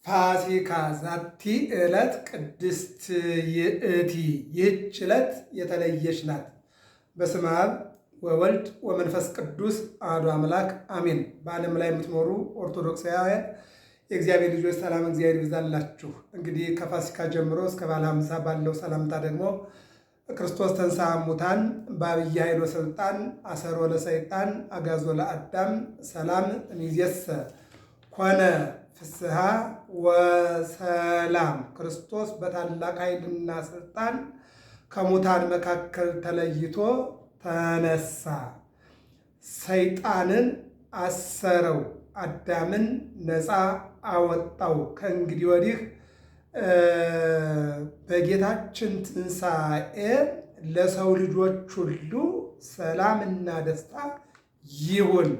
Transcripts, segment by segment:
ፋሲካ ዛቲ ዕለት ቅድስት ይእቲ። ይህች ዕለት የተለየች ናት። በስመ አብ ወወልድ ወመንፈስ ቅዱስ አሐዱ አምላክ አሜን። በዓለም ላይ የምትኖሩ ኦርቶዶክሳውያን የእግዚአብሔር ልጆች ሰላም እግዚአብሔር ይብዛላችሁ። እንግዲህ ከፋሲካ ጀምሮ እስከ በዓለ ሃምሳ ባለው ሰላምታ ደግሞ ክርስቶስ ተንሥአ እሙታን በዐቢይ ኃይል ወሥልጣን አሰሮ ለሰይጣን አግዓዞ ለአዳም ሰላም እምይእዜሰ ኮነ ፍስሐ ወሰላም። ክርስቶስ በታላቅ ኃይልና ስልጣን ከሙታን መካከል ተለይቶ ተነሳ። ሰይጣንን አሰረው፣ አዳምን ነፃ አወጣው። ከእንግዲህ ወዲህ በጌታችን ትንሣኤ ለሰው ልጆች ሁሉ ሰላምና ደስታ ይሁን።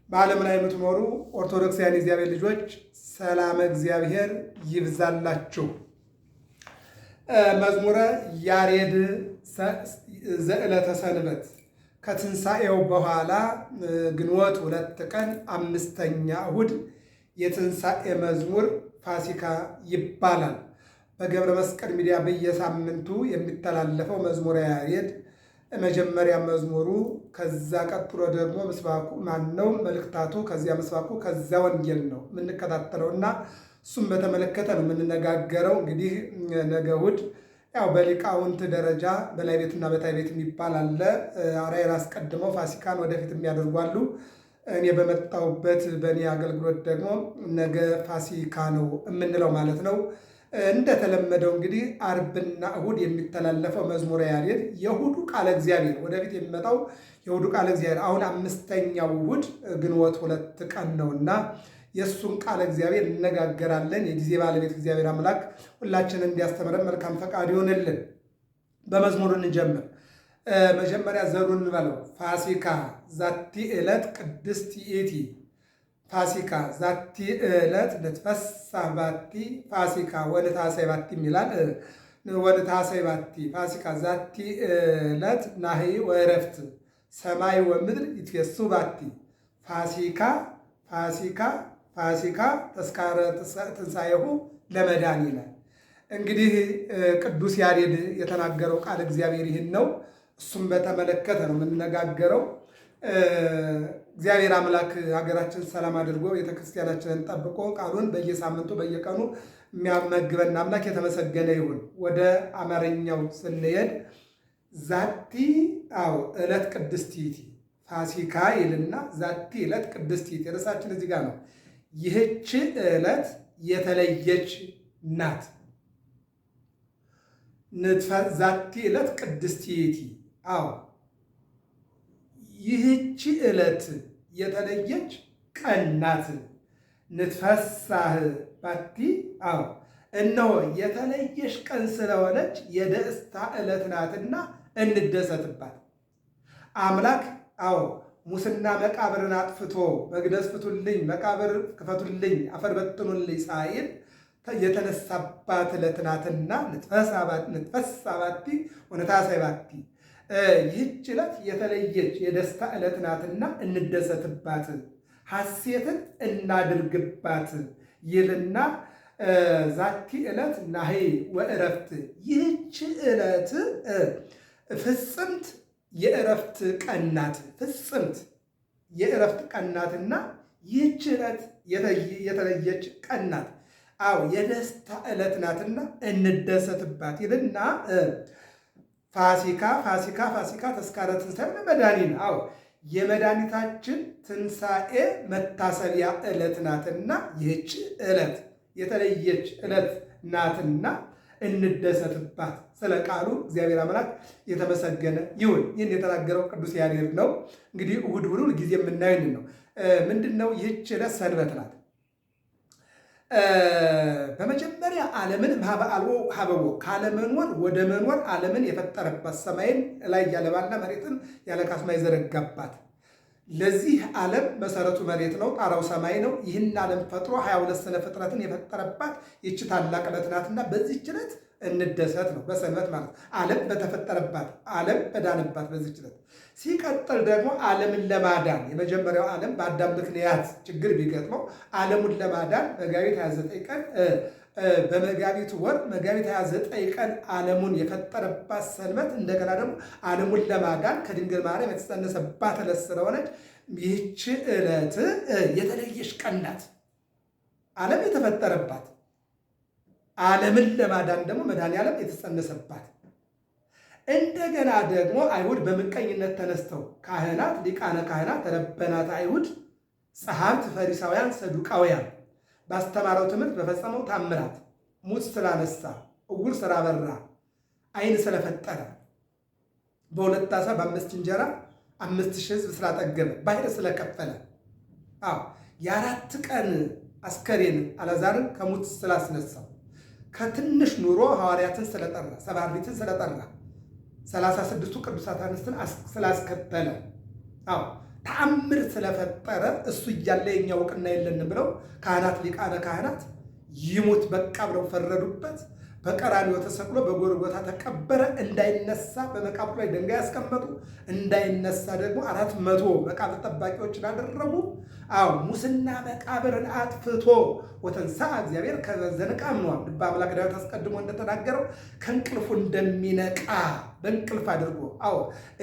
በዓለም ላይ የምትኖሩ ኦርቶዶክሳውያን የእግዚአብሔር ልጆች ሰላም እግዚአብሔር ይብዛላችሁ። መዝሙረ ያሬድ ዘዕለተ ሰንበት ከትንሣኤው በኋላ ግንቦት 2 ቀን 5ኛ እሑድ የትንሣኤ መዝሙር ፋሲካ ይባላል። በገብረ መስቀል ሚዲያ በየሳምንቱ የሚተላለፈው መዝሙረ ያሬድ መጀመሪያ መዝሙሩ፣ ከዛ ቀጥሎ ደግሞ ምስባኩ ማነው መልእክታቱ፣ ከዚያ ምስባኩ፣ ከዛ ወንጌል ነው የምንከታተለው እና እሱም በተመለከተ ነው የምንነጋገረው። እንግዲህ ነገ እሑድ ያው በሊቃውንት ደረጃ በላይ ቤትና በታይ ቤት የሚባል አለ። አርአያን አስቀድመው ፋሲካን ወደፊት የሚያደርጓሉ። እኔ በመጣሁበት በእኔ አገልግሎት ደግሞ ነገ ፋሲካ ነው የምንለው ማለት ነው። እንደተለመደው እንግዲህ አርብና እሑድ የሚተላለፈው መዝሙረ ያሬድ የእሑዱ ቃለ እግዚአብሔር ወደፊት የሚመጣው የእሑዱ ቃለ እግዚአብሔር አሁን 5ኛው እሑድ ግንቦት 2 ቀን ነውና የእሱን ቃለ እግዚአብሔር እነጋገራለን። የጊዜ ባለቤት እግዚአብሔር አምላክ ሁላችንን እንዲያስተምረን መልካም ፈቃድ ይሆንልን። በመዝሙሩ እንጀምር። መጀመሪያ ዘሩን እንበለው። ፋሲካ ዛቲ ዕለት ቅድስት ይእቲ። ፋሲካ ዛቲ ዕለት ንትፈሳህ ባቲ ፋሲካ ወንታሰይ ባቲ ይላል። ወንታሰይ ባቲ ፋሲካ ዛቲ ዕለት ናህይ ወዕረፍት ሰማይ ወምድር ይትፌሱ ባቲ። ፋሲካ ፋሲካ ፋሲካ ተስካረ ትንሣኤሁ ለመዳን ይላል። እንግዲህ ቅዱስ ያሬድ የተናገረው ቃል እግዚአብሔር ይህን ነው። እሱም በተመለከተ ነው የምንነጋገረው። እግዚአብሔር አምላክ ሀገራችን ሰላም አድርጎ ቤተክርስቲያናችንን ጠብቆ ቃሉን በየሳምንቱ በየቀኑ የሚያመግበን አምላክ የተመሰገነ ይሁን። ወደ አማርኛው ስንሄድ ዛቲ ዕለት ቅድስት ይእቲ ፋሲካ ይልና ዛቲ ዕለት ቅድስት ይእቲ ርዕሳችን እዚህ ጋር ነው። ይህች ዕለት የተለየች ናት። ዛቲ ዕለት ቅድስት ይእቲ ይህች ዕለት የተለየች ቀን ናት። ንትፈሳህ ባቲ እነሆ የተለየች ቀን ስለሆነች የደስታ ዕለት ናትና እንደሰትባት። አምላክ ሙስና መቃብርን አጥፍቶ መቅደስ ፍቱልኝ፣ መቃብር ክፈቱልኝ፣ አፈር በጥኑልኝ ሳይል የተነሳባት ዕለት ናትና ንትፈሳ ባቲ ወነታሰይ ባቲ። ይህች ዕለት የተለየች የደስታ ዕለት ናትና እንደሰትባት፣ ሐሴትን እናድርግባት ይልና ዛቲ ዕለት ናህይ ወዕረፍት። ይህች ዕለት ፍጽምት የዕረፍት ቀን ናት። ፍጽምት የዕረፍት ቀን ናትና ይህች ዕለት የተለየች ቀን ናት። የደስታ ዕለት ናትና እንደሰትባት ይልና ፋሲካ ፋሲካ ፋሲካ ተስካረ ትንሣኤ ለመድኃኒነ። የመድኃኒታችን ትንሣኤ መታሰቢያ ዕለት ናትና ይህች ዕለት የተለየች ዕለት ናትና እንደሰትባት። ስለ ቃሉ እግዚአብሔር አምላክ የተመሰገነ ይሁን። ይህን የተናገረው ቅዱስ ያሬድ ነው። እንግዲህ እሑድ ሁሉ ጊዜ የምናየው ነው። ምንድን ነው? ይህች ዕለት ሰንበት ናት። በመጀመሪያ ዓለምን ሀበአልቦ ሀበቦ ካለመኖር ወደ መኖር ዓለምን የፈጠረባት፣ ሰማይን ላይ ያለባላ መሬትን ያለ ካስማ የዘረጋባት። ለዚህ ዓለም መሰረቱ መሬት ነው፣ ጣራው ሰማይ ነው። ይህን ዓለም ፈጥሮ 22 ስነ ፍጥረትን የፈጠረባት ይህች ታላቅ ዕለት ናትና በዚህች ዕለት እንደሰት ነው በሰንበት ማለት ዓለም በተፈጠረባት ዓለም በዳነባት በዚህች ዕለት። ሲቀጥል ደግሞ ዓለምን ለማዳን የመጀመሪያው ዓለም በአዳም ምክንያት ችግር ቢገጥመው ዓለሙን ለማዳን መጋቢት 29 ቀን በመጋቢት ወር መጋቢት 29 ቀን ዓለሙን የፈጠረባት ሰንበት እንደገና ደግሞ ዓለሙን ለማዳን ከድንግል ማርያም የተጸነሰባት ዕለት ስለሆነች ይህች ዕለት የተለየች ቀን ናት። ዓለም የተፈጠረባት ዓለምን ለማዳን ደግሞ መድኃኔዓለም የተጸነሰባት እንደገና ደግሞ አይሁድ በምቀኝነት ተነስተው ካህናት፣ ሊቃነ ካህናት፣ ረበናት አይሁድ፣ ጸሐፍት፣ ፈሪሳውያን፣ ሰዱቃውያን ባስተማረው ትምህርት በፈጸመው ታምራት ሙት ስላነሳ፣ ዕውር ስላበራ፣ ዓይን ስለፈጠረ፣ በሁለት ዓሣ በ5 እንጀራ 5000 ሕዝብ ስላጠገበ፣ ባሕር ስለከፈለ፣ የ4 ቀን አስከሬን አልዓዛርን ከሙት ስላስነሳው፣ ከትንሽ ኑሮ ሐዋርያትን ስለጠራ፣ 70 አርድእትን ስለጠራ፣ 36ቱ ቅዱሳት አንስትን ስላስከተለ፣ ተአምር ስለፈጠረ እሱ እያለ የኛ እውቅና የለንም ብለው ካህናት ሊቃነ ካህናት ይሙት በቃ ብለው ፈረዱበት። በቀራንዮ ተሰቅሎ በጎልጎታ ተቀበረ። እንዳይነሳ በመቃብሩ ላይ ድንጋይ ያስቀመጡ፣ እንዳይነሳ ደግሞ 400 መቃብር ጠባቂዎችን አደረጉ። ሙስና መቃብርን አጥፍቶ ወተንሥአ እግዚአብሔር ከዘነቃ አምኗል። ልበ አምላክ ዳዊት አስቀድሞ እንደተናገረው ከእንቅልፉ እንደሚነቃ በእንቅልፍ አድርጎ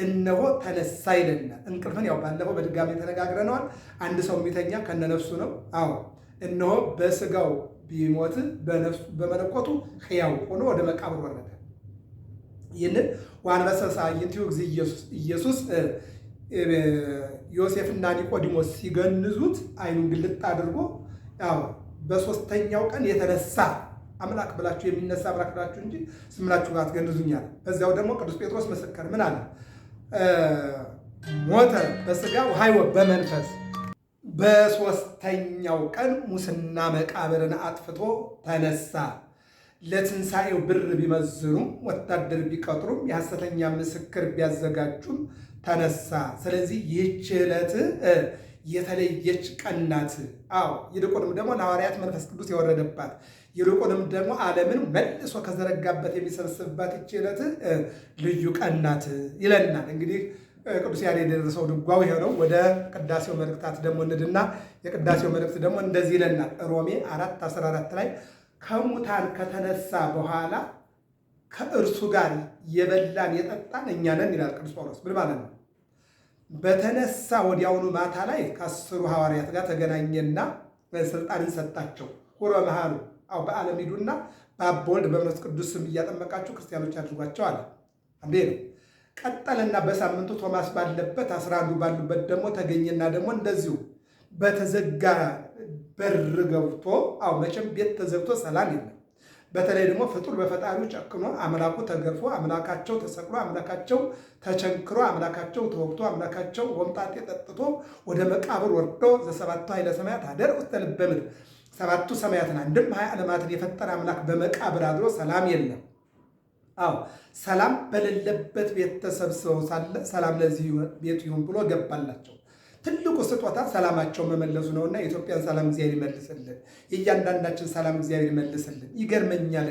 እነሆ ተነሳ ይለናል። እንቅልፍን ባለፈው በድጋሚ ተነጋግረነዋል። አንድ ሰው የሚተኛ ከነነፍሱ ነው። እነሆ በስጋው ቢሞት በነፍሱ በመለኮቱ ሕያው ሆኖ ወደ መቃብር ወረደ። ይህንን ወአንበሰ ሳይንቲው ኢየሱስ ዮሴፍና ኒቆዲሞስ ሲገንዙት ዓይኑን ግልጥ አድርጎ በሦስተኛው ቀን የተነሳ አምላክ ብላችሁ የሚነሳ አምላክ ብላችሁ እንጂ ዝም ብላችሁ አትገንዙኛል። በዚያው ደግሞ ቅዱስ ጴጥሮስ መሰከረ። ምን አለ? ሞተ በሥጋ ወሐይወ በመንፈስ በሦስተኛው ቀን ሙስና መቃብርን አጥፍቶ ተነሳ። ለትንሣኤው ብር ቢመዝኑም ወታደር ቢቀጥሩም የሐሰተኛ ምስክር ቢያዘጋጁም ተነሳ። ስለዚህ ይህች ዕለት የተለየች ቀን ናት። ይልቁንም ደግሞ ለሐዋርያት መንፈስ ቅዱስ የወረደባት፣ ይልቁንም ደግሞ ዓለምን መልሶ ከዘረጋበት የሚሰበስብባት ይህች ዕለት ልዩ ቀን ናት ይለናል። እንግዲህ ቅዱስ ያሬድ የደረሰው ድጓው የሆነው። ወደ ቅዳሴው መልእክታት ደግሞ እንድና የቅዳሴው መልእክት ደግሞ እንደዚህ ይለናል። ሮሜ 4:14 ላይ ከሙታን ከተነሳ በኋላ ከእርሱ ጋር የበላን የጠጣን እኛ ነን ይላል ቅዱስ ጳውሎስ። ምን ማለት ነው? በተነሳ ወዲያውኑ ማታ ላይ ከ10ሩ ሐዋርያት ጋር ተገናኘና ስልጣንን ሰጣቸው። ሁረ መሃሉ በዓለም ሂዱና በአብ በወልድ በመንፈስ ቅዱስ ስም እያጠመቃችሁ ክርስቲያኖች አድርጓቸው አለ። አንዴ ነው። ቀጠልና በሳምንቱ ቶማስ ባለበት 11 ባሉበት ደግሞ ተገኘና ደግሞ እንደዚሁ በተዘጋ በር ገብቶ መቼም ቤት ተዘግቶ ሰላም የለም። በተለይ ደግሞ ፍጡር በፈጣሪው ጨክኖ አምላኩ ተገርፎ አምላካቸው ተሰቅሎ አምላካቸው ተቸንክሮ አምላካቸው ተወግቶ አምላካቸው ወምጣጤ ጠጥቶ ወደ መቃብር ወርዶ ዘሰባቱ ኃይለ ሰማያት አደር ውስተ ልበ ምድር፣ 7ቱ ሰማያትን አንድም 20 ዓለማትን የፈጠረ አምላክ በመቃብር አድሮ ሰላም የለም። ሰላም በሌለበት ቤት ተሰብስበው ሳለ ሰላም ለዚህ ቤት ይሁን ብሎ ገባላቸው። ትልቁ ስጦታ ሰላማቸው መመለሱ ነውና የኢትዮጵያን ሰላም እግዚአብሔር ይመልስልን። የእያንዳንዳችን ሰላም እግዚአብሔር ይመልስልን። ይገርመኛል።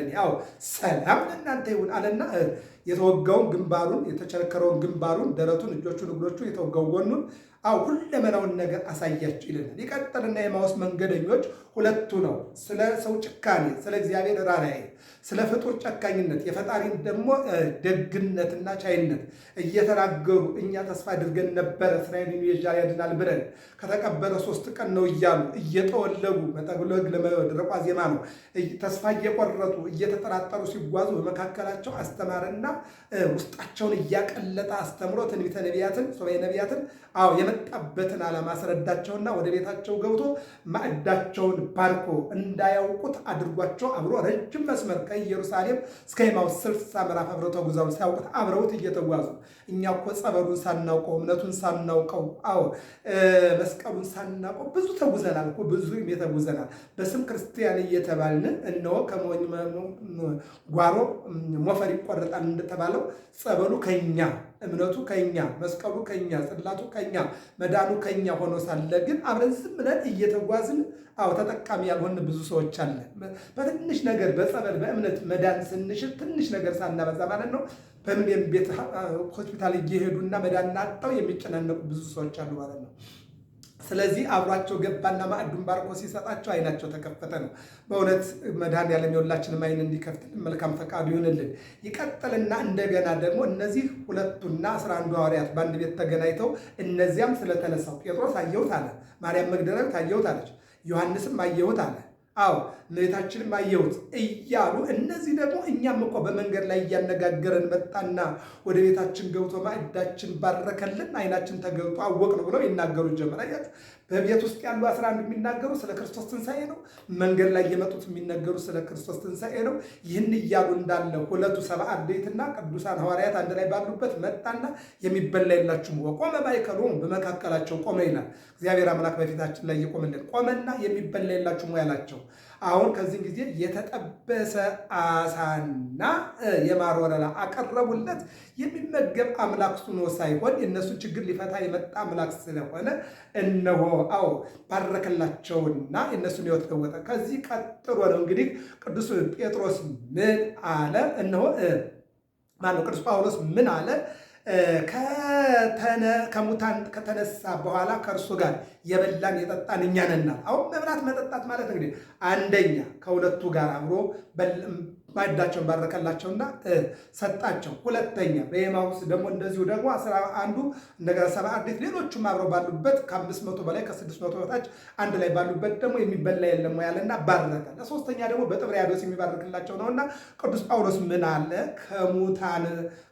ሰላም ለእናንተ ይሁን አለና የተወጋውን ግንባሩን፣ የተቸነከረውን ግንባሩን፣ ደረቱን፣ እጆቹን፣ እግሮቹ፣ የተወጋው ጎኑን ሁለመናውን ነገር አሳያቸው ይለናል። ይቀጥልና የኤማሁስ መንገደኞች ሁለቱ ነው። ስለ ሰው ጭካኔ፣ ስለ እግዚአብሔር ራራዬ፣ ስለ ፍጡር ጨካኝነት፣ የፈጣሪን ደግሞ ደግነትና ቻይነት እየተናገሩ እኛ ተስፋ አድርገን ነበረ እስራኤልን ይቤዣል ያድናል ብለን ከተቀበለ 3 ቀን ነው እያሉ እየጠወለጉ መጠግለግ ለመድረቋ ዜማ ነው ተስፋ እየቆረጡ እየተጠራጠሩ ሲጓዙ በመካከላቸው አስተማረና ውስጣቸውን እያቀለጠ አስተምሮ ትንቢተ ነቢያትን ሱባዔ ነቢያትን የመጣበትን ዓላማ አስረዳቸውና ወደ ቤታቸው ገብቶ ማዕዳቸውን ባርኮ እንዳያውቁት አድርጓቸው አብሮ ረጅም መስመር ከኢየሩሳሌም እስከ ኤማሁስ 60 ምዕራፍ አብረው ተጉዘው ሲያውቁት አብረውት እየተጓዙ እኛ እኮ ጸበሉን ሳናውቀው እምነቱን ሳናውቀው መስቀሉን ሳናውቀው ብዙ ተጉዘናል እኮ ብዙ የተጉዘናል። በስም ክርስቲያን እየተባልን እነሆ ከሞኝ ጓሮ ሞፈር ይቆረጣል እንደተባለው ጸበሉ ከኛ እምነቱ ከኛ፣ መስቀሉ ከኛ፣ ጽላቱ ከኛ፣ መዳኑ ከኛ ሆኖ ሳለ ግን አብረን ዝም ብለን እየተጓዝን ተጠቃሚ ያልሆን ብዙ ሰዎች አለ። በትንሽ ነገር በጸበል በእምነት መዳን ስንሽል ትንሽ ነገር ሳናበዛ ማለት ነው በሚሊዮን ቤት ሆስፒታል እየሄዱና መዳን አጥተው የሚጨናነቁ ብዙ ሰዎች አሉ ማለት ነው። ስለዚህ አብሯቸው ገባና ማዕዱን ባርኮ ሲሰጣቸው አይናቸው ተከፈተ ነው። በእውነት መድኃኔዓለም የሁላችንም አይን እንዲከፍትልን መልካም ፈቃዱ ይሁንልን። ይቀጥልና እንደገና ደግሞ እነዚህ ሁለቱና 11 ሐዋርያት በአንድ ቤት ተገናኝተው እነዚያም ስለተነሳው ጴጥሮስ አየሁት አለ፣ ማርያም መግደላዊት አየሁት አለች፣ ዮሐንስም አየሁት አለ፣ እመቤታችንም አየሁት እያሉ እነዚህ ደግሞ እኛም እኮ በመንገድ ላይ እያነጋገረን መጣና ወደ ቤታችን ገብቶ ማዕዳችን ባረከልን፣ አይናችን ተገልጦ አወቅን ብለው ይናገሩ ጀመር። አያችሁ፣ በቤት ውስጥ ያሉ 11 የሚናገሩ ስለ ክርስቶስ ትንሣኤ ነው። መንገድ ላይ የመጡት የሚናገሩ ስለ ክርስቶስ ትንሣኤ ነው። ይህን እያሉ እንዳለ ሁለቱ 70 አርድእትና ቅዱሳን ሐዋርያት አንድ ላይ ባሉበት መጣና የሚበላ የላችሁም ወቆመ ማእከሎሙ፣ በመካከላቸው ቆመ ይላል። እግዚአብሔር አምላክ በፊታችን ላይ ይቆምልን። ቆመና የሚበላ የላችሁም ያላቸው። አሁን ከዚህ ጊዜ የተጠበሰ አሳና የማር ወለላ አቀረቡለት። የሚመገብ አምላክ ሆኖ ሳይሆን የእነሱ ችግር ሊፈታ የመጣ አምላክ ስለሆነ እነሆ ባረከላቸውና የእነሱን ሕይወት ለወጠ። ከዚህ ቀጥሎ ነው እንግዲህ ቅዱስ ጴጥሮስ ምን አለ? እነሆ ማነው ቅዱስ ጳውሎስ ምን አለ? ከሙታን ከተነሳ በኋላ ከእርሱ ጋር የበላን የጠጣን እኛ ነን። አሁን መብላት መጠጣት ማለት እንግዲህ አንደኛ ከሁለቱ ጋር አብሮ ማዕዳቸውን ባረከላቸውና ሰጣቸው። ሁለተኛ በኤማሁስ ደግሞ እንደዚሁ ደግሞ 11 እንደገና 70 አርድእት ሌሎቹም አብረው ባሉበት ከ500 በላይ ከ600 በታች አንድ ላይ ባሉበት ደግሞ የሚበላ የለም ያለና ባረከ። ለሶስተኛ ደግሞ በጥብርያዶስ የሚባርክላቸው ነውና ቅዱስ ጳውሎስ ምን አለ? ከሙታን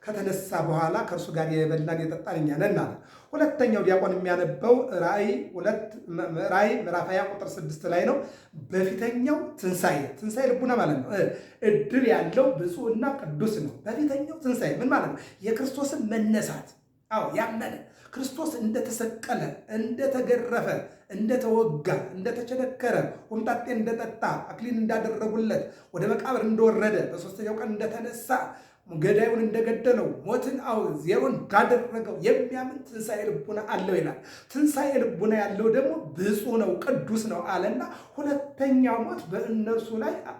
ከተነሳ በኋላ ከእርሱ ጋር የበላን የጠጣን እኛ ነን አለ። ሁለተኛው ዲያቆን የሚያነበው ራእይ ምዕራፍ 20 ቁጥር 6 ላይ ነው። በፊተኛው ትንሣኤ ልቡና ማለት ነው። እድል ያለው ብፁዕና ቅዱስ ነው። በፊተኛው ትንሣኤ ምን ማለት ነው? የክርስቶስን መነሳት ያመነ ክርስቶስ እንደተሰቀለ፣ እንደተገረፈ፣ እንደተወጋ፣ እንደተቸነከረ፣ ሆምጣጤ እንደጠጣ፣ አክሊል እንዳደረጉለት፣ ወደ መቃብር እንደወረደ፣ በሦስተኛው ቀን እንደተነሳ፣ ገዳዩን እንደገደለው፣ ሞትን ዜሮ እንዳደረገው የሚያምን ትንሣኤ ልቡና አለው ይላል። ትንሣኤ ልቡና ያለው ደግሞ ብፁዕ ነው ቅዱስ ነው አለና ሁለተኛው ሞት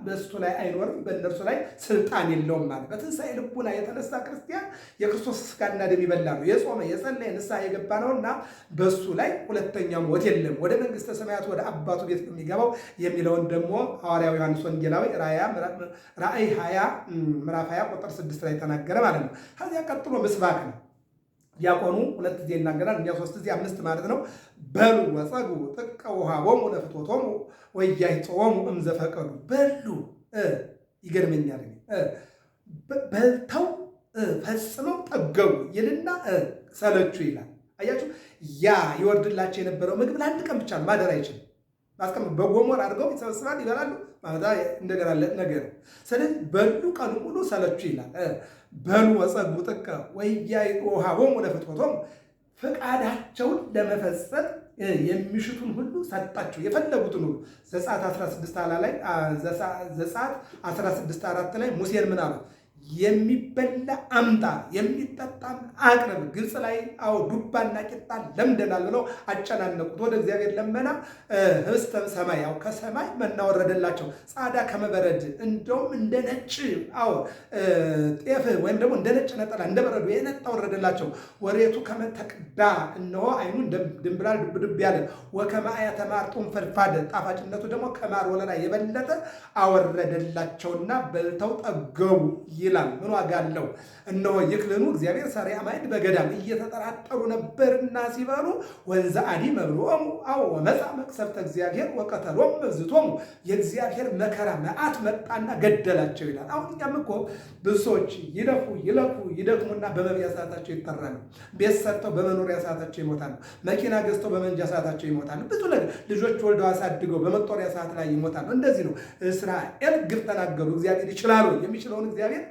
በእሱ ላይ አይኖርም፣ በእነርሱ ላይ ስልጣን የለውም ማለት። በትንሣኤ ልቡና የተነሳ ክርስቲያን የክርስቶስ ሥጋና ደም ይበላ ነው፣ የጾመ የጸለየ ንስሐ የገባ ነውና በእሱ ላይ ሁለተኛው ሞት የለም፣ ወደ መንግሥተ ሰማያት ወደ አባቱ ቤት የሚገባው የሚለውን ደግሞ ሐዋርያው ዮሐንስ ወንጌላዊ ራእይ 20 ምዕራፍ 20 ቁጥር 6 ላይ ተናገረ ማለት ነው። ከዚያ ቀጥሎ ምስባክ ነው። ዲያቆኑ 2 ጊዜ ይናገራል፣ እኛ 3 ጊዜ 5 ማለት ነው። በሉ ወጸጉ ጥቀ ውሃቦሙ ለፍትወቶሙ ወያይጾሙ እምዘፈቀዱ። በሉ ይገርመኛል። በልተው ፈጽመው ጠገቡ ይልና ሰለቹ ይላል። አያችሁ፣ ያ ይወርድላቸው የነበረው ምግብ ለአንድ ቀን ብቻ ነው፣ ማደር አይችልም። በጎሞር አድርገው ይሰበስባል፣ ይበላሉ፣ ማታ እንደገና ነገር። ስለዚህ በሉ ቀኑ ሙሉ ሰለቹ ይላል። በሉ ወጸጉ ጥቀ ወያይጾሙ ለፍትወቶሙ፣ ፈቃዳቸውን ለመፈጸም የሚሽቱን ሁሉ ሰጣቸው፣ የፈለጉትን ሁሉ። ዘጸአት 16:4 ላይ ሙሴን ምን አሉት? የሚበላ አምጣ የሚጠጣም አቅርብ። ግብፅ ላይ ዱባና ቂጣ ለምደናል ብለው አጨናነቁት። ወደ እግዚአብሔር ለመና ህብስተ ሰማይ ከሰማይ መና ወረደላቸው፣ ጻዳ ከመበረድ እንደውም እንደ ነጭ ጤፍ ወይም ደግሞ እንደ ነጭ ነጠላ እንደ በረዶ የነጣ ወረደላቸው። ወሬቱ ከመተቅዳ እነሆ አይኑ ድንብላል ድብድብ ያለ ወከመ አያተ ማር ጡም ፈድፋደ፣ ጣፋጭነቱ ደግሞ ከማር ወለላ የበለጠ አወረደላቸውና በልተው ጠገቡ ይላል። ምን ዋጋ አለው? እነሆ ይክልኑ እግዚአብሔር ሰሪያ ማዕድ በገዳም እየተጠራጠሩ ነበርና ሲበሉ ወንዘ አዲ መብልዖሙ ወመጻ መቅሰፍተ እግዚአብሔር ወቀተሎሙ መዝቶሙ፣ የእግዚአብሔር መከራ መዓት መጣና ገደላቸው ይላል። አሁን እኛም እኮ ብዙ ሰዎች ይለፉ ይደክሙና በመብያ ሰዓታቸው ይጠራሉ። ቤት ሰርተው በመኖሪያ ሰዓታቸው ይሞታሉ። መኪና ገዝተው በመንጃ ሰዓታቸው ይሞታሉ። ብዙ ነገር ልጆች ወልደው አሳድገው በመጦሪያ ሰዓት ላይ ይሞታሉ። እንደዚህ ነው። እስራኤል ግፍ ተናገሩ፣ እግዚአብሔር ይችላሉ። የሚችለውን እግዚአብሔር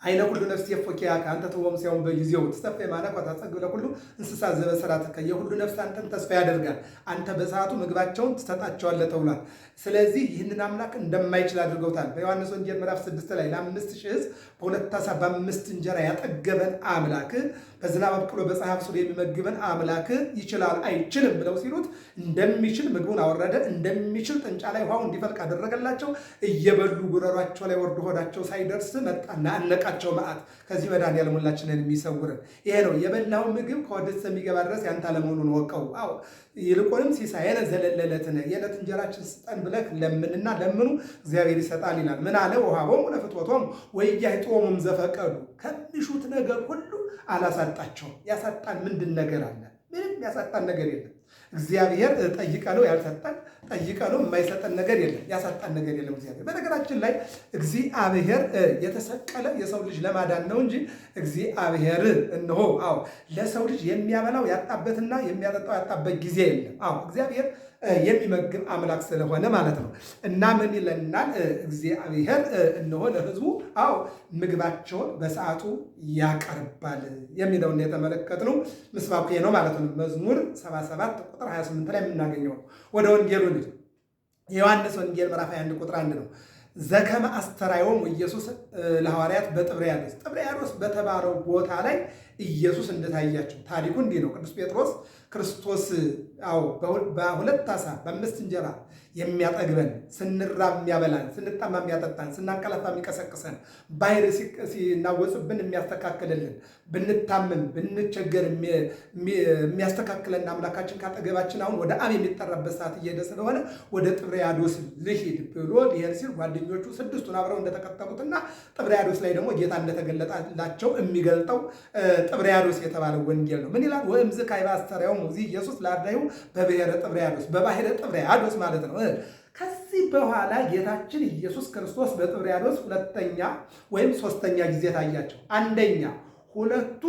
አይነ ኩሉ ነፍስ የፎኪያከ አንተ ተወም ሲያውን በጊዜው ተስፋ የማነቆ ታጸግብ ለሁሉ እንስሳ ዘበሰራተከ የሁሉ ነፍስ አንተን ተስፋ ያደርጋል አንተ በሰዓቱ ምግባቸውን ትሰጣቸዋለህ ተብሏል። ስለዚህ ይህንን አምላክ እንደማይችል አድርገውታል። በዮሐንስ ወንጌል ምዕራፍ 6 ላይ ለ5000 ሕዝብ በሁለት ዓሣ በ5 እንጀራ ያጠገበን አምላክ በዝናብ አብቅሎ በፀሐይ አብስሎ የሚመግበን አምላክ ይችላል አይችልም ብለው ሲሉት እንደሚችል ምግቡን አወረደ፣ እንደሚችል ጥንጫ ላይ ውሃው እንዲፈልቅ አደረገላቸው። እየበሉ ጉረሯቸው ላይ ወርዶ ሆዳቸው ሳይደርስ መጣና አነቃቸው መዓት። ከዚህ መድኃኒዓለም ሁላችንን የሚሰውርን ይሄ ነው። የበላው ምግብ ከወደት የሚገባ ድረስ ያንተ አለመሆኑን ወቀው። አዎ ይልቁንም ሲሳየነ ዘለለዕለትነ የዕለት እንጀራችን ስጠን ብለህ ለምንና ለምኑ እግዚአብሔር ይሰጣል ይላል። ምን አለ? ወሀቦሙ ለፍትወቶሙ ወኢያሕጽኦሙ ዘፈቀዱ ከሚሹት ነገር ሁሉ አላሳጣቸውም። ያሳጣን ምንድን ነገር አለ? ምንም ያሳጣን ነገር የለም። እግዚአብሔር ጠይቀነው ያልሰጠን ጠይቀነው የማይሰጠን ነገር የለም። ያሳጣን ነገር የለም እግዚአብሔር። በነገራችን ላይ እግዚአብሔር የተሰቀለ የሰው ልጅ ለማዳን ነው እንጂ እግዚአብሔር እነሆ ለሰው ልጅ የሚያበላው ያጣበትና የሚያጠጣው ያጣበት ጊዜ የለም። እግዚአብሔር የሚመግብ አምላክ ስለሆነ ማለት ነው። እና ምን ይለናል? እግዚአብሔር እነሆ ለሕዝቡ ምግባቸውን በሰዓቱ ያቀርባል የሚለውን የተመለከትነው ምስባኩ ነው ማለት ነው። መዝሙር 77 ቁጥር 28 ላይ የምናገኘው። ወደ ወንጌሉ ልጅ የዮሐንስ ወንጌል ምዕራፍ 21 ቁጥር 1 ነው። ዘከመ አስተርአዮሙ ኢየሱስ ለሐዋርያት በጥብርያዶስ ጥብርያዶስ በተባለው ቦታ ላይ ኢየሱስ እንደታያቸው ታሪኩ እንዲህ ነው። ቅዱስ ጴጥሮስ ክርስቶስ በሁለት ዓሣ በ5 እንጀራ የሚያጠግበን፣ ስንራብ የሚያበላን፣ ስንጠማ የሚያጠጣን፣ ስናንቀላፋ የሚቀሰቅሰን፣ ባሕር ሲናወጽብን የሚያስተካክልልን፣ ብንታመም ብንቸገር የሚያስተካክለን አምላካችን ካጠገባችን አሁን ወደ አብ የሚጠራበት ሰዓት እየሄደ ስለሆነ ወደ ጥብርያዶስ ልሂድ ብሎ ሊሄድ ሲል ጓደኞቹ 6ቱን አብረው እንደተከተሉትና ጥብርያዶስ ላይ ደግሞ ጌታ እንደተገለጠላቸው የሚገልጠው ጥብርያዶስ የተባለው ወንጌል ነው። ምን ይላል? ወእምዝ ካዕበ አስተርአዮሙ ኢየሱስ ለአርዳኢሁ በብሔረ ጥብርያዶስ በባሕረ ጥብርያዶስ ማለት ነው። ከዚህ በኋላ ጌታችን ኢየሱስ ክርስቶስ በጥብርያዶስ ሁለተኛ ወይም ሶስተኛ ጊዜ ታያቸው። አንደኛ ሁለቱ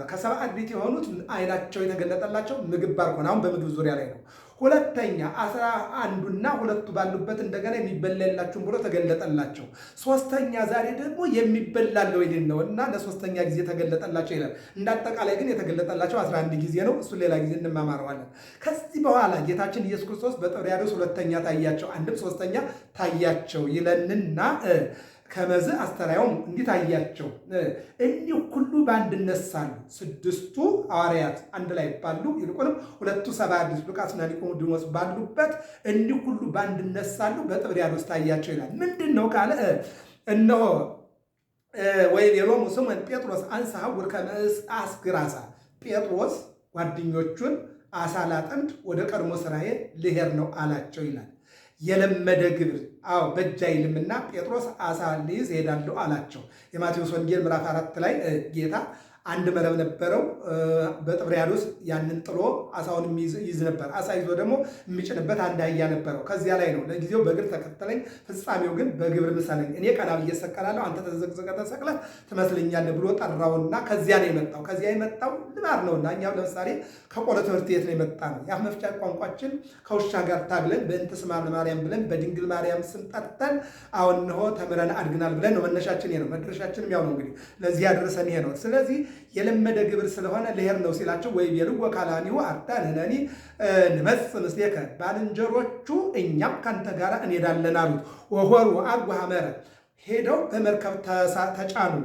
ከሰብአ አርድእት የሆኑት አይናቸው የተገለጠላቸው ምግብ ባርኮን አሁን በምግብ ዙሪያ ላይ ነው። ሁለተኛ 11ና ሁለቱ ባሉበት እንደገና የሚበላላችሁም ብሎ ተገለጠላቸው። ሶስተኛ ዛሬ ደግሞ የሚበላለው ይልን ነው እና ለሶስተኛ ጊዜ ተገለጠላቸው ይላል። እንዳጠቃላይ ግን የተገለጠላቸው 11 ጊዜ ነው። እሱ ሌላ ጊዜ እንማማረዋለን። ከዚህ በኋላ ጌታችን ኢየሱስ ክርስቶስ በጥብርያዶስ ሁለተኛ ታያቸው፣ አንድም ሶስተኛ ታያቸው ይለንና ከመዝ አስተርአዮሙ እንዲህ ታያቸው። እኒህ ሁሉ በአንድነት ሳሉ 6ቱ ሐዋርያት አንድ ላይ ባሉ ይልቁንም 2ቱ ሰብአ አርድእት ሉቃስና ኒቆዲሞስ ባሉበት እኒህ ሁሉ በአንድነት ሳሉ በጥብርያዶስ ታያቸው ይላል። ምንድን ነው ካለ እነሆ ወይቤሎሙ ስምዖን ጴጥሮስ አንሥ ሐውር ከመ አስግር ዓሣ ጴጥሮስ ጓደኞቹን ዓሣ ላጠምድ ወደ ቀድሞ ስራዬ ልሄድ ነው አላቸው ይላል። የለመደ ግብር በእጅ አይልምና ጴጥሮስ ዓሣ ልይዝ እሄዳለሁ አላቸው። የማቴዎስ ወንጌል ምዕራፍ 4 ላይ ጌታ አንድ መረብ ነበረው በጥብርያዶስ ያንን ጥሎ ዓሣውን ይዝ ነበር። ዓሣ ይዞ ደግሞ የሚጭንበት አንድ አህያ ነበረው። ከዚያ ላይ ነው ለጊዜው በእግር ተከተለኝ፣ ፍጻሜው ግን በግብር ምሰለኝ፣ እኔ ቀና ብዬ እሰቀላለሁ፣ አንተ ተዘቅዝቀህ ተሰቅለህ ትመስለኛለህ ብሎ ጠራውና ከዚያ ነው የመጣው። ከዚያ የመጣው ልማድ ነውና እኛም ለምሳሌ ከቆሎ ትምህርት ቤት ነው የመጣ ነው። የአፍ መፍቻ ቋንቋችን ከውሻ ጋር ታግለን በእንተ ስማ ለማርያም ብለን በድንግል ማርያም ስም ጠርተን አሁን እነሆ ተምረን አድግናል ብለን ነው መነሻችን ነው። መድረሻችንም ያው ነው እንግዲህ ለዚህ ያደረሰን ይሄ ነው። ስለዚህ የለመደ ግብር ስለሆነ ልሄድ ነው ሲላቸው ወይቤልዎ ካልአኒሁ አርዳእንነኒ ንመጽእ ምስሌከ ባልንጀሮቹ እኛም ካንተ ጋር እንሄዳለን አሉት። ወሖሩ ወዐርጉ ሐመረ ሄደው በመርከብ ተጫኑ።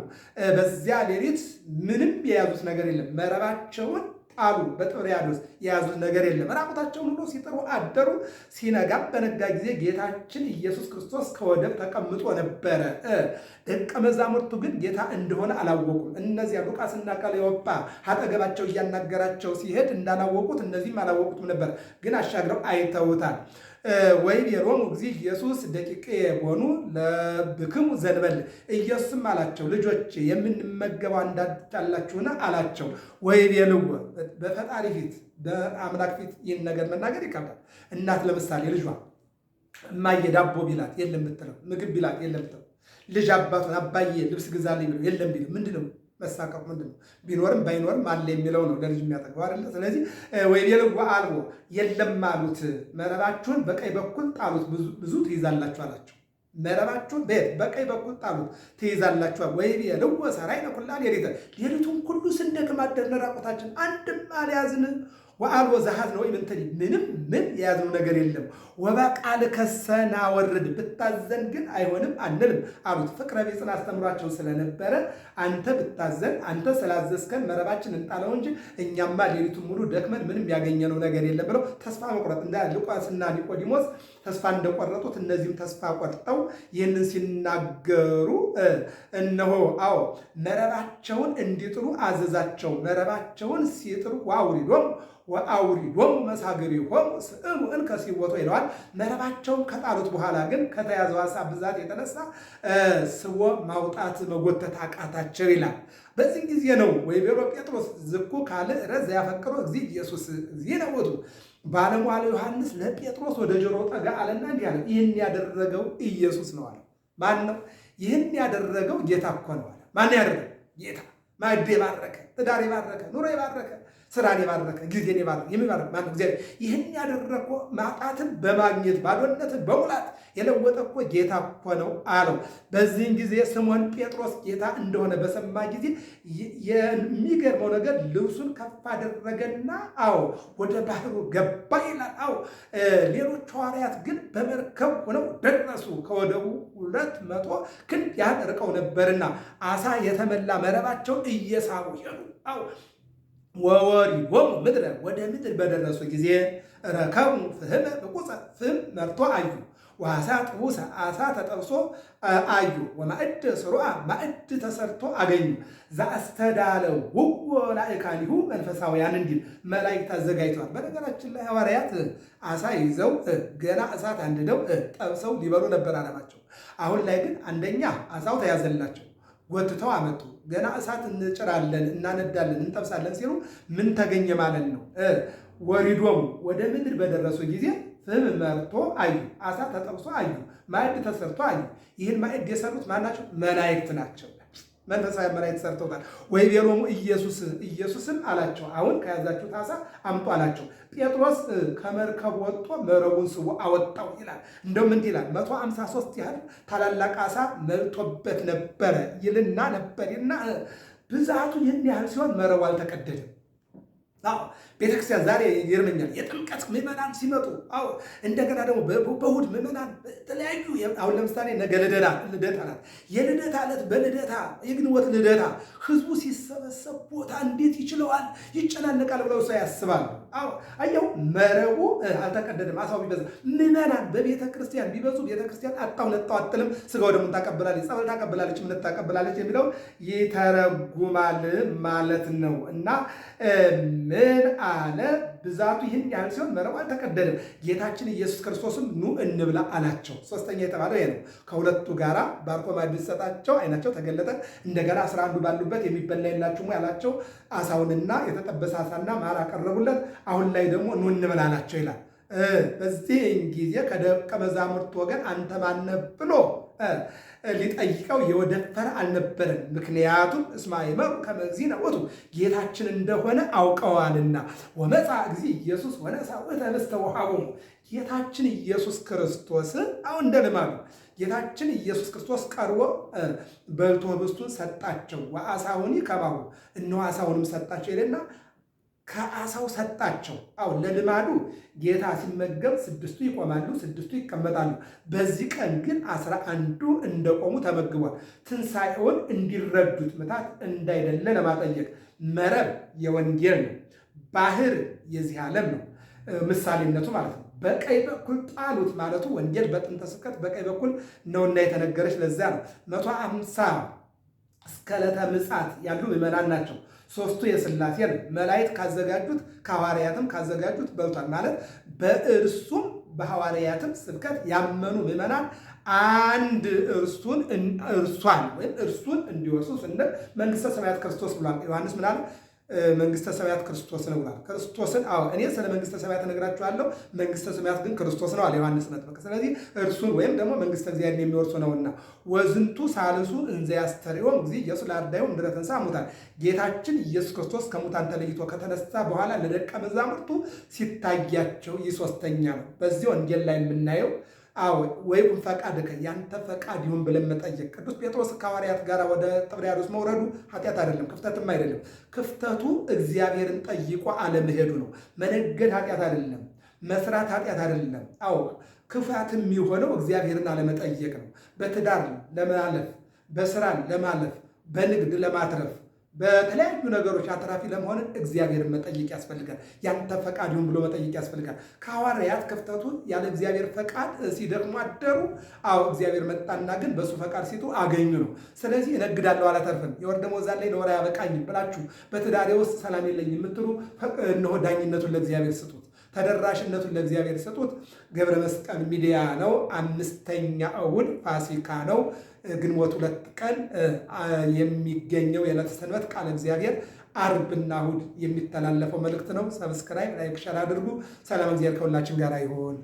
በዚያ ሌሊት ምንም የያዙት ነገር የለም። መረባቸውን ጣሉ። በጥብርያዶስ የያዙት ነገር የለም። ራቁታቸውን ሁሉ ሲጥሩ አደሩ። ሲነጋም በነጋ ጊዜ ጌታችን ኢየሱስ ክርስቶስ ከወደብ ተቀምጦ ነበረ። ደቀ መዛሙርቱ ግን ጌታ እንደሆነ አላወቁም። እነዚያ ሉቃስና ቀለዮጳ አጠገባቸው እያናገራቸው ሲሄድ እንዳላወቁት እነዚህም አላወቁትም ነበር፣ ግን አሻግረው አይተውታል። ወይቤሎሙ እግዚእ ኢየሱስ ደቂቄ ቦኑ ለብክሙ ዘንበል ኢየሱስም አላቸው ልጆቼ የምንመገበው አንዳች አላችሁን አላቸው። ወይቤልዎ በፈጣሪ ፊት በአምላክ ፊት ይህን ነገር መናገር ይከብዳል። እናት ለምሳሌ ልጇ እማዬ ዳቦ ቢላት የለም ብትለው፣ ምግብ ቢላት የለም ብትለው፣ ልጅ አባቱን አባዬ ልብስ ግዛልኝ ብለው የለም ቢለው ምንድን ነው መሳቀቁ? ምንድን ነው? ቢኖርም ባይኖርም አለ የሚለው ነው ለልጅ የሚያጠግበው አይደለ? ስለዚህ ወይቤልዎ አልቦ የለም አሉት። መረባችሁን በቀኝ በኩል ጣሉት ብዙ ትይዛላችሁ አላቸው። መረባችሁን በየት በቀኝ በኩል ጣሉት ትይዛላችኋል። ወይቤልዎ ሠራይነ ኩላ ሌሊተ ሌሊቱን ሁሉ ስንደክም አደርነ ራቁታችን አንድም አልያዝንም። ወአልቦ ዘኀዝነ ወኢምንትኒ ምንም ምን የያዝነው ነገር የለም። ወበቃልከሰ ናወርድ ብታዘን ግን አይሆንም አንልም አሉት። ፍቅረ ቢጽን አስተምሯቸው ስለነበረ አንተ ብታዘን አንተ ስላዘዝከን መረባችን እንጣለው እንጂ እኛማ ሌሊቱን ሙሉ ደክመን ምንም ያገኘነው ነገር የለም ብለው ተስፋ መቁረጥ እንደ ሉቃስና ኒቆዲሞስ ተስፋ እንደቆረጡት እነዚህም ተስፋ ቆርጠው ይህንን ሲናገሩ እነሆ አዎ መረባቸውን እንዲጥሉ አዘዛቸው። መረባቸውን ሲጥሉ ወአውሪዶሙ መሳግሪሆሙ ስእሉ እንከ ሲወጡ ይለዋል። መረባቸውን ከጣሉት በኋላ ግን ከተያዘው ዓሣ ብዛት የተነሳ ስቦ ማውጣት መጎተት አቃታቸው ይላል። በዚህ ጊዜ ነው ወይቤሎ ጴጥሮስ ዝኩ ካልእ ረዝ ያፈቅሮ እግዚእ ኢየሱስ እግዚእነ ውእቱ ባለሟሉ ዮሐንስ ለጴጥሮስ ወደ ጆሮ ጠጋ አለና እንዲህ አለ፣ ይህን ያደረገው ኢየሱስ ነው አለ። ማን ነው ይህን ያደረገው? ጌታ እኮ ነው አለ። ማን ያደረገው? ጌታ። ማዕድ የባረከ ትዳር የባረከ ኑሮ የባረከ ስራን የባረከ ጊዜን የባረከ የሚባረክ ማነው? እግዚአብሔር። ይህን ያደረኮ ማጣትን በማግኘት ባዶነትን በሙላት የለወጠ እኮ ጌታ እኮ ነው አለው። በዚህን ጊዜ ስምዖን ጴጥሮስ ጌታ እንደሆነ በሰማ ጊዜ የሚገርመው ነገር ልብሱን ከፍ አደረገና አዎ ወደ ባህሩ ገባ ይላል። አዎ ሌሎች ሐዋርያት ግን በመርከብ ሆነው ደረሱ። ከወደቡ 200 ክንድ ያህል ርቀው ነበርና ዓሣ የተመላ መረባቸውን እየሳቡ ሄዱ። አዎ ወወሪዶሙ ምድረ ወደ ምድር በደረሱ ጊዜ ረከቡ ፍህመ ብቁፀ ፍህም መርቶ አዩ። ወዓሣ ጥቡሰ ዓሣ ተጠብሶ አዩ። ወማዕድ ስሩዓ ማዕድ ተሰርቶ አገኙ። ዘአስተዳለውዎ ላዕካኒሁ መንፈሳውያን እንዲል መላእክት አዘጋጅተዋል። በነገራችን ላይ ሐዋርያት ዓሣ ይዘው ገና እሳት አንድደው ጠብሰው ሊበሉ ነበር ዓላማቸው። አሁን ላይ ግን አንደኛ ዓሣው ተያዘላቸው፣ ጎትተው አመጡ። ገና እሳት እንጭራለን እናነዳለን እንጠብሳለን ሲሉ ምን ተገኘ ማለት ነው? ወሪዶሙ ወደ ምድር በደረሱ ጊዜ ፍም መርቶ አዩ። ዓሣ ተጠብሶ አዩ። ማዕድ ተሰርቶ አዩ። ይህን ማዕድ የሰሩት ማናቸው? መላእክት ናቸው። መንፈሳዊ መላእክት ሰርተውታል። ወይቤሎሙ ኢየሱስም አላቸው፣ አሁን ከያዛችሁት ዓሣ አምጡ አላቸው። ጴጥሮስ ከመርከብ ወጥቶ መረቡን ስቦ አወጣው ይላል። እንደውም እንዲህ ይላል 153 ያህል ታላላቅ ዓሣ መልቶበት ነበረ ይልና ብዛቱ ይህን ያህል ሲሆን መረቡ አልተቀደደም። ቤተክርስቲያን ዛሬ ይርመኛል። የጥምቀት ምዕመናን ሲመጡ እንደገና ደግሞ በእሑድ ምዕመናን የተለያዩ አሁን ለምሳሌ ነገ ልደታ ናት። የልደታ ዕለት በልደታ የግንቦት ልደታ ህዝቡ ሲሰበሰብ ቦታ እንዴት ይችለዋል ይጨናነቃል ብለው ሰው ያስባሉ። አየው መረቡ አልተቀደደም። ዓሣው ቢበዛ ምዕመናን በቤተ ክርስቲያን ቢበዙ ቤተ ክርስቲያን አጣው ነጣው አትልም። ስጋው ደግሞ ታቀብላለች፣ ጸበል ታቀብላለች፣ እምነት ታቀብላለች የሚለው ይተረጉማል ማለት ነው። እና ምን አለ? ብዛቱ ይህን ያህል ሲሆን መረቡ አልተቀደደም። ጌታችን ኢየሱስ ክርስቶስም ኑ እንብላ አላቸው። ሶስተኛ የተባለው ይሄ ነው። ከሁለቱ ጋራ ባርኮ ማዕድ ሲሰጣቸው ዓይናቸው ተገለጠ። እንደገና 11 ባሉበት የሚበላ የላችሁም ያላቸው ዓሣውንና የተጠበሰ ዓሣና ማር አቀረቡለት። አሁን ላይ ደግሞ ኑ እንብላ አላቸው ይላል። በዚህን ጊዜ ከደቀ መዛሙርት ወገን አንተ ማነህ ብሎ ሊጠይቀው የወደፈረ አልነበረም። ምክንያቱም እስመ አእመሩ ከመ እግዚእነ ውእቱ ጌታችን እንደሆነ አውቀዋልና። ወመጽአ እግዚእ ኢየሱስ ወነሣ ውእተ ኅብስተ ወሀቦሙ ጌታችን ኢየሱስ ክርስቶስ አሁን እንደ ልማዱ ጌታችን ኢየሱስ ክርስቶስ ቀርቦ በልቶ ኅብስቱን ሰጣቸው። ወዓሣሁኒ ከማሁ እነሆ ዓሣውንም ሰጣቸው ይልና ከዓሣው ሰጣቸው። አሁን ለልማዱ ጌታ ሲመገብ 6ቱ ይቆማሉ፣ 6ቱ ይቀመጣሉ። በዚህ ቀን ግን 11ዱ እንደቆሙ ተመግቧል። ትንሣኤውን እንዲረዱት ምታት እንዳይደለ ለማጠየቅ መረብ የወንጌል ነው፣ ባህር የዚህ ዓለም ነው ምሳሌነቱ ማለት ነው። በቀኝ በኩል ጣሉት ማለቱ ወንጌል በጥንተ ስብከት በቀኝ በኩል ነውና የተነገረች። ለዚያ ነው 150 እስከ ዕለተ ምጽአት ያሉ ምዕመናን ናቸው። 3ቱ የሥላሴ ነው። መላእክት ካዘጋጁት ከሐዋርያትም ካዘጋጁት በልቷል ማለት በእርሱም በሐዋርያትም ስብከት ያመኑ ምዕመናን አንድ እርሷን ወይም እርሱን እንዲወርሱ ስንል መንግሥተ ሰማያት ክርስቶስ ብሏል። ዮሐንስ ምናል መንግሥተ ሰማያት ክርስቶስ ነው ብሏል። ክርስቶስን እኔ ስለ መንግሥተ ሰማያት እነግራችኋለሁ፣ መንግሥተ ሰማያት ግን ክርስቶስ ነው አለ ዮሐንስ መጥምቅ። ስለዚህ እርሱን ወይም ደግሞ መንግሥተ እግዚአብሔር የሚወርሱ ነውና ወዝንቱ ሳልሱ እንዘ ያስተርእዮ እግዚእ ኢየሱስ ለአርዳኢሁ እምድኅረ ተንሥአ እሙታን ጌታችን ኢየሱስ ክርስቶስ ከሙታን ተለይቶ ከተነሳ በኋላ ለደቀ መዛሙርቱ ሲታያቸው ይህ ሦስተኛ ነው። በዚህ ወንጌል ላይ የምናየው አዎ ወይቁም ፈቃድከ ያንተ ፈቃድ ይሁን ብለን መጠየቅ። ቅዱስ ጴጥሮስ ከሐዋርያት ጋር ወደ ጥብርያዶስ መውረዱ ኃጢአት አይደለም፣ ክፍተትም አይደለም። ክፍተቱ እግዚአብሔርን ጠይቆ አለመሄዱ ነው። መነገድ ኃጢአት አይደለም፣ መስራት ኃጢአት አይደለም። አዎ ክፋትም የሆነው እግዚአብሔርን አለመጠየቅ ነው። በትዳር ለማለፍ፣ በስራ ለማለፍ፣ በንግድ ለማትረፍ፣ በተለያዩ ነገሮች አትራፊ ለመሆን እግዚአብሔርን መጠየቅ ያስፈልጋል። ያንተ ፈቃድ ይሁን ብሎ መጠየቅ ያስፈልጋል። ከሐዋርያት ክፍተቱን ያለ እግዚአብሔር ፈቃድ ሲደክሙ አደሩ። አዎ እግዚአብሔር መጣና ግን በእሱ ፈቃድ ሲጡ አገኙ ነው። ስለዚህ እነግዳለሁ አላተርፍም፣ የወር ደመወዝ አለኝ ለወር አያበቃኝም ብላችሁ በትዳሬ ውስጥ ሰላም የለኝም የምትሉ እነሆ ዳኝነቱን ለእግዚአብሔር ስጡት፣ ተደራሽነቱን ለእግዚአብሔር ስጡት። ገብረ መስቀል ሚዲያ ነው። 5ኛ እሑድ ፋሲካ ነው። ግንቦት 2 ቀን የሚገኘው የዕለተ ሰንበት ቃለ እግዚአብሔር አርብና እሑድ የሚተላለፈው መልእክት ነው። ሰብስክራይብ፣ ላይክ፣ ሸር አድርጉ። ሰላም እግዚአብሔር ከሁላችን ጋር ይሁን።